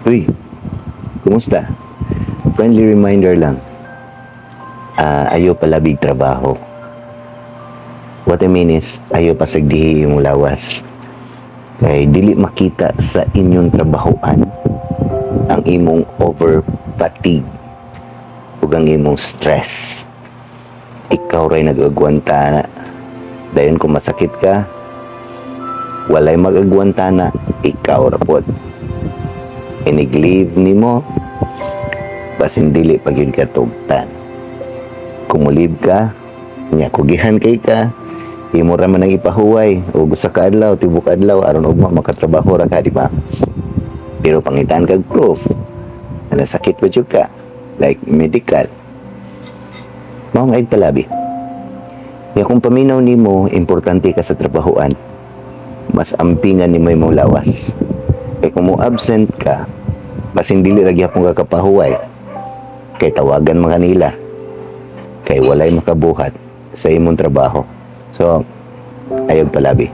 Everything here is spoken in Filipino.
Uy, kumusta? Friendly reminder lang. Ayaw pala big trabaho. What I mean is, ayaw pasagdihi yung lawas. Kay dili makita sa inyong trabahoan ang imong over fatigue ug ang imong stress. Ikaw ray nag-agwanta na. Dayon kung masakit ka, walay mag-agwanta na, ikaw rapod. Inig-leave nimo, basin dili pag yun katugtan. Kumulib ka, nya kugihan kay ka, imo ra man ang ipahuway, o gusto ka adlaw, tibok adlaw, aron ugma makatrabaho ra ka, di ba? Pero pangitaan kag proof, na sakit ba jud ka, like medical. Mao nga palabi. Ya kung paminaw nimo, importante ka sa trabahoan, mas ampingan nimo imong lawas. Kay kung mo absent ka, basin dili ra gyapon ka kapahuway, kay tawagan mga nila, kay walay makabuhat sa imong trabaho. So, ayog palabi.